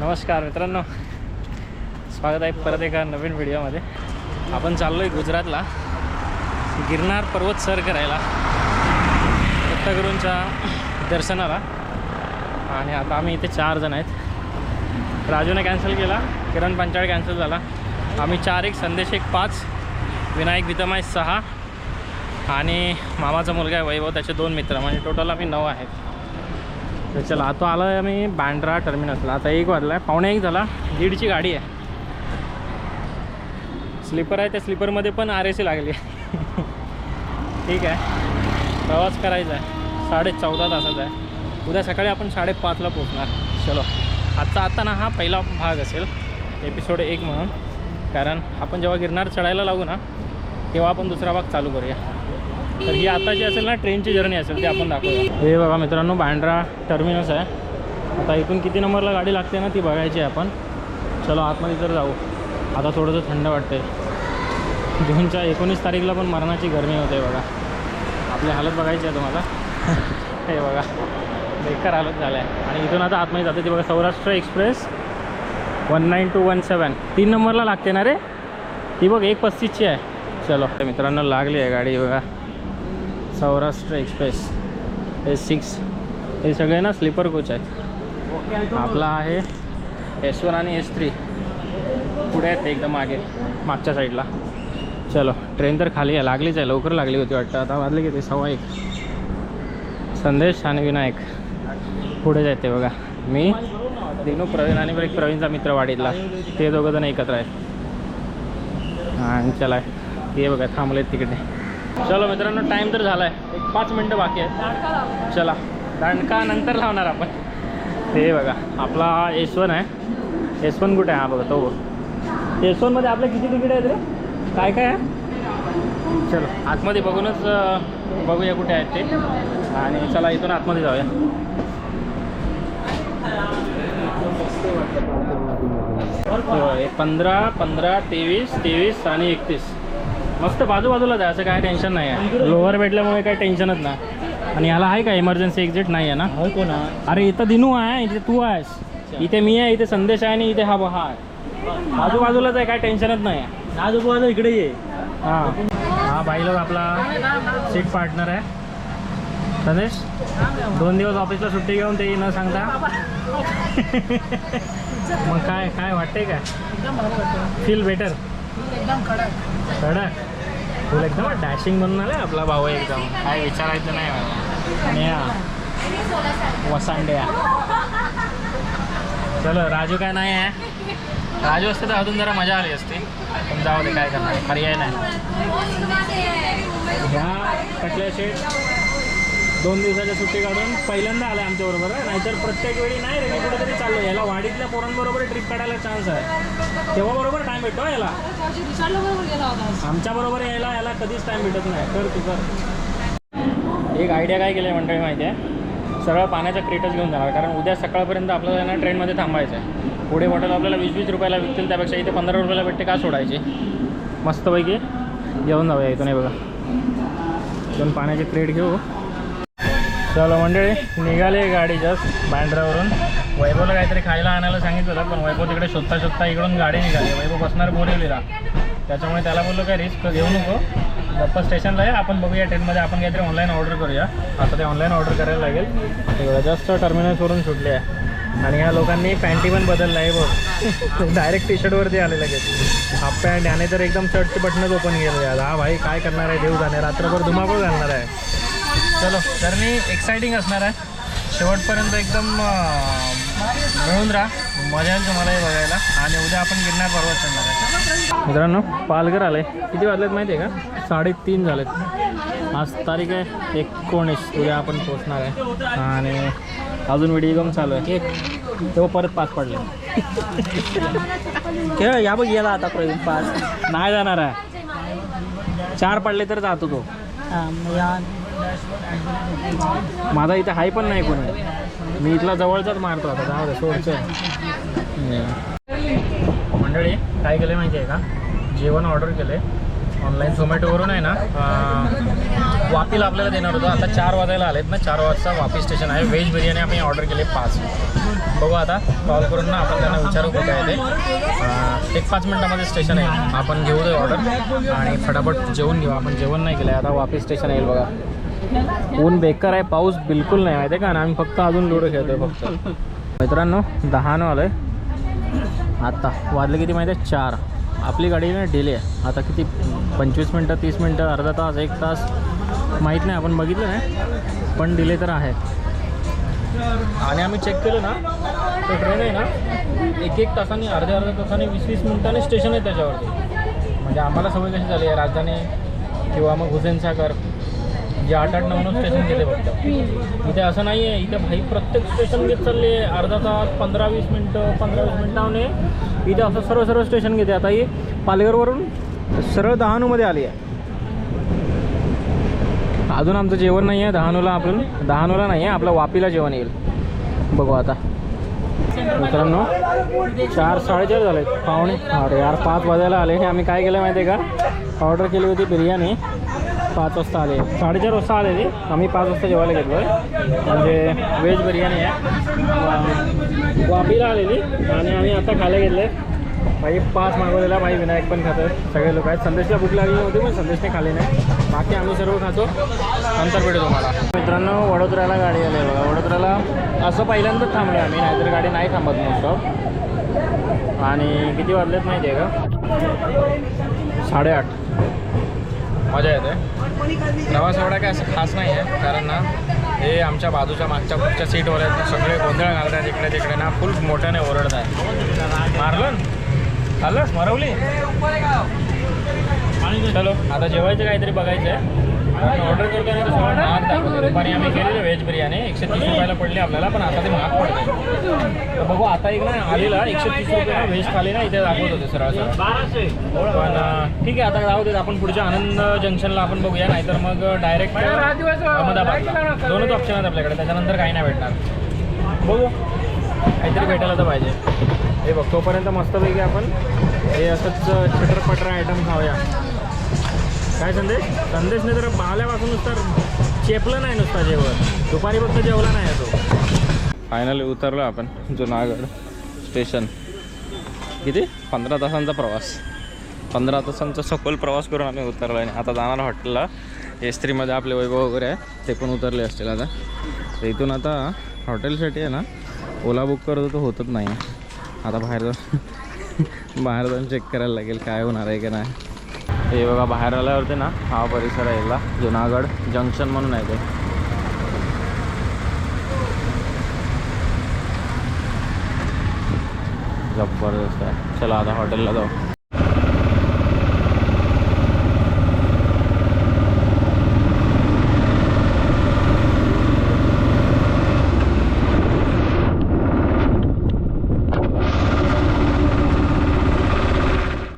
नमस्कार मित्रांनो, स्वागत आहे परत एका नवीन व्हिडिओमध्ये. आपण चाललो आहे गुजरातला गिरनार पर्वत सर करायला, दत्तगुरूंच्या दर्शनाला. आणि आता आम्ही इथे 4 जण आहेत. राजूने कॅन्सल केला, किरण पंचाळ कॅन्सल झाला. आम्ही 4, एक संदेश, एक 5, विनायक वितमाय 6 आणि मामाचा मुलगा आहे वैभव, त्याचे 2 मित्र, म्हणजे टोटल आम्ही 9 आहेत. तर चला, आता आलो आहे आम्ही बांद्रा टर्मिनसला. आता 1 वाजला आहे, 1:15 झाला. 1:30ची गाडी आहे, स्लीपर आहे. त्या स्लीपरमध्ये पण RAC लागली आहे. ठीक आहे, प्रवास करायचा आहे. 14.5 तासाचा आहे. उद्या सकाळी आपण 5:30ला पोचणार. चलो, आता ना हा पहिला भाग असेल, एपिसोड 1 म्हणून. कारण आपण जेव्हा गिरनार चढायला लागू ना, तेव्हा आपण दुसरा भाग चालू करूया. तर ही आता जी असेल ना, ट्रेनची जर्नी असेल, ते आपण दाखवूया. हे बघा मित्रांनो, बांद्रा टर्मिनस आहे. आता इथून किती नंबरला गाडी लागते ना, ती बघायची आहे आपण. चलो आतमध्ये तर जाऊ. आता थोडंसं थंड वाटते. जूनच्या 19 तारीखला पण मरणाची गरमी होते बघा. आपली हालत बघायची आहे तुम्हाला. हे बघा, बेकार हालत झालं आहे. आणि इथून आता आतमध्ये जाते. ती बघा, सौराष्ट्र एक्सप्रेस 19217 3 नंबरला लागते ना रे. ती बघ 1:35ची आहे. चलो मित्रांनो, लागली आहे गाडी बघा, सौराष्ट्र एक्सप्रेस S6. हे सगळे ना स्लीपर कोच आहेत. आपला आहे S1 आणि S3 पुढे आहेत एकदम मागे, मागच्या साईडला. चलो, ट्रेन तर खाली आहे, लागलीच आहे. लवकर लागली होती वाटतं. आता वाजले किती, 1:15. संदेश आणि विनायक पुढे जाते बघा. मी, दिनू, प्रवीण आणि एक प्रवीणचा मित्र वाडीतला, ते दोघंजण एकत्र आहेत. आणि चला, हे बघा थांबलेत तिकडे. चलो मित्रांनो, टाईम तर झाला आहे, 5 मिनटं बाकी आहेत. चला, दांडका नंतर लावणार आपण. हे बघा, आपला S1 आहे. S1 कुठे आहे? हा बघा, तो बघ. S1मध्ये आपले किती तिकीट आहेत रे? काय काय आहे? चलो आतमध्ये बघूनच बघूया कुठे आहेत ते. आणि चला, इथून आतमध्ये जाऊया. 15, 23 आणि 31 मस्त बाजूबाजूला जाय, असं काय टेन्शन नाही आहे. लोअर भेटल्यामुळे काही टेन्शनच नाही. आणि याला आहे का इमर्जन्सी एक्झिट? नाही आहे ना. कोण आहे? अरे इथं दिनू आहे, इथे तू आहेस, इथे मी आहे, इथे संदेश आहे आणि इथे हा आहे. बाजूबाजूलाच आहे, काय टेन्शनच नाही आहे. आजूबाजूला इकडे ये. हां, हा बाई लोक आपला सीट पार्टनर आहे. संदेश 2 दिवस ऑफिसला सुट्टी घेऊन ते न सांगता. मग काय वाटते काय? Feel better? एकदम कडक फुल, एकदम डॅशिंग बनून आला आपला भाऊ. एकदम काय विचारायचं नाही मला. आणि या वसांड्या. चलो, राजू काय नाही आहे. राजू असते तर अजून जरा मजा आली असती, पण जाऊ दे, काय करणार, पर्याय नाही. ह्या कटल्या शेट 2 दिवसाच्या सुट्टी काढून पहिल्यांदा आला आमच्याबरोबर. नाहीतर प्रत्येक वेळी नाही रे, मी कुठेतरी चाललो. याला वाडीतल्या पोरांबरोबर ट्रिप काढायला चान्स आहे, तेव्हा बरोबर टाईम भेटतो याला. आमच्याबरोबर यायला कधीच टाईम भेटत नाही. तर तू कर. एक आयडिया काय केलं आहे मंडळी माहिती आहे? सरळ पाण्याचा क्रेटच घेऊन जाणार. कारण उद्या सकाळपर्यंत आपल्याला ना ट्रेनमध्ये थांबायचं आहे. पुढे बॉटल आपल्याला 20-20 रुपयाला विकतील, त्यापेक्षा इथे 15 रुपयाला भेटते, का सोडायची. मस्तपैकी घेऊन जाऊया इथून. हे बघा, इथून पाण्याचे क्रेट घेऊ. चलो मंडळी, निघाले गाडी जस्ट बांद्रावरून. वैभवला काहीतरी खायला आणायला सांगितलं, पण वैभव तिकडे शोधता इकडून गाडी निघाली. वैभव बसणार बोरिवलीला, त्याच्यामुळे त्याला बोललो काय रिस्क घेऊ नको, गप्पा स्टेशनला आहे, आपण बघूया ट्रेनमध्ये. आपण काहीतरी ऑनलाईन ऑर्डर करूया. आता ते ऑनलाईन ऑर्डर करायला लागेल. जस्ट टर्मिनसवरून सुटले आहे. आणि ह्या लोकांनी पॅन्टी पण बदलला आहे बघ. डायरेक्ट टी-शर्टवरती आले लगेच. हाफ पॅन्ट, याने तर एकदम शर्टची बटनच ओपन केली. हा भाई काय करणार आहे, देव जाणे, रात्रभर धुमाकूळ घालणार आहे. चलो, जर्नी एक्साइटिंग असणार आहे. शेवटपर्यंत एकदम मिळून राहा, मजा येईल तुम्हालाही बघायला. आणि उद्या आपण गिरनार पर्वत चढणार आहे. मित्रांनो, पालघर आले. किती वाजलेत माहिती आहे का? 3:30 झालेत. आज तारीख आहे 19. उद्या आपण पोचणार आहे. आणि अजून व्हिडिओ गेम चालू आहे. तेव्हा परत 5 पडले. खेळ या बघ, गेला आता प्रवीण 5 नाही जाणार आहे. 4 पडले तर जातो तो. माझा इथे हाय पण नाही कोणी, मी इथला जवळचाच मारतो. आता जाऊ दे, सोडचं. मंडळी काय केलं माहिती आहे का? जेवण ऑर्डर केले ऑनलाईन झोमॅटोवरून आहे ना वापीला आपल्याला देणार होतं. आता 4 वाजायला आलेत ना, 4 वाजता वापी स्टेशन आहे. व्हेज बिर्याणी आम्ही ऑर्डर केली 5. बघू आता कॉल करून ना आपण त्यांना विचारू कुठे आहे ते. 1-5 मिनटामध्ये स्टेशन आहे. आपण घेऊ दे ऑर्डर आणि फटाफट जेवून घेऊ. आपण जेवण नाही केलं आहे. आता वापी स्टेशन येईल बघा. ऊन बेकार आहे, पाऊस बिलकुल नाही माहिती आहे का. आणि आम्ही फक्त अजून लुडो खेळतोय फक्त. मित्रांनो 10 आलो आहे. आता वाजले किती माहिती आहे 4. आपली गाडी ना डिले आहे. आता किती 25 मिनटं 30 मिनटं अर्धा तास 1 तास माहीत नाही, आपण बघितलं नाही पण डिले तर आहे. आणि आम्ही चेक केलं ना तर ट्रेन आहे ना 1-1 तासांनी अर्ध्या तासांनी 20-20 मिनटांनी स्टेशन आहे त्याच्यावरती. म्हणजे आम्हाला सवय कशी झाली आहे राजधानी किंवा मग हुसेनसागर जे 8-8, 9 स्टेशन घेते फक्त. इथे असं नाही आहे. इथे भाई प्रत्येक स्टेशन घेत चालले अर्धा तास 15-20 मिनटं 15-20 मिनटाने. इथे असं सर्व स्टेशन घेते. आता ही पालघरवरून सरळ डहाणूमध्ये आली आहे. अजून आमचं जेवण नाही आहे डहाणूला नाही आहे, आपलं वापीला जेवण येईल. बघू आता मित्रांनो 4-4:30 झाले पावणे. अरे यार 5 वाजायला आले. आम्ही काय केलं माहिती आहे का, ऑर्डर केली होती बिर्याणी 5 वाजता आले. 4:30 वाजता आले ती. आम्ही 5 वाजता जेवायला घेतलो आहे. म्हणजे व्हेज बिर्याणी आहे वापीला आलेली. आणि आम्ही आता खायला घेतले भाई 5 मागवलेला. भाई विनायक पण खातो, सगळे लोक आहेत. संदेशला भूक लागली नव्हती पण संदेशने खाली नाही. बाकी आम्ही सर्व खातो. नंतर भेटू तुम्हाला. मित्रांनो वडोदऱ्याला गाडी आली आहे बघा. वडोदऱ्याला असं पहिल्यांदाच थांबलो आम्ही, नाहीतर गाडी नाही थांबत मोस्ट. आणि किती वाजलेत माहिती आहे का 8:30. मजा येते. प्रवास एवढा काय असं खास नाही आहे कारण ना हे आमच्या बाजूच्या मागच्या पुढच्या सीटवर आहेत सगळे गोंधळ घालतात इकडे तिकडे ना. फुल मोठ्याने ओरडत आहे. मारलं खाल्लं मरवली. चलो आता जेवायचं काहीतरी बघायचं आहे. ऑर्डर करताना तर सगळं महाग दाखवतो. दुपारी आम्ही केलेली व्हेज बिर्याणी 130 रुपयाला पडली आपल्याला, पण आता ते महाग पडते. तर बघू आता एक ना आलेला 130 रुपये व्हेज थाली ना इथे दाखवत होते सरळ. पण ठीक आहे आता जाऊ देत. आपण पुढच्या आनंद जंक्शनला आपण बघूया, नाहीतर मग डायरेक्ट अहमदाबादला. 2च ऑप्शन आहेत आपल्याकडे, त्याच्यानंतर काही नाही भेटणार. बघू काहीतरी भेटायला तर पाहिजे. हे बघ तोपर्यंत मस्तपैकी आपण हे असंच चिटरपटर आयटम खाऊया. काय संदेशने तर आल्यापासून तर चेपलं नाही नुसता जेवण. दुपारी फक्त जेवला नाही तो. फायनली उतरलो आपण जुनागड स्टेशन. किती 15 तासांचा प्रवास. 15 तासांचा सखोल प्रवास करून आम्ही उतरलो. आणि आता जाणार हॉटेलला. एस3मध्ये आपले वैभव वगैरे आहे ते पण उतरले असतील आता. तर इथून आता हॉटेलसाठी आहे ना ओला बुक करतो तो होतच नाही. आता बाहेर जाऊन चेक करायला लागेल काय होणार आहे की नाही. हे बघा बाहेर आल्यावरती ना हा परिसर आहे याला जुनागड जंक्शन म्हणून आहे ते. जबरदस्त आहे. चला आता हॉटेलला जाऊ.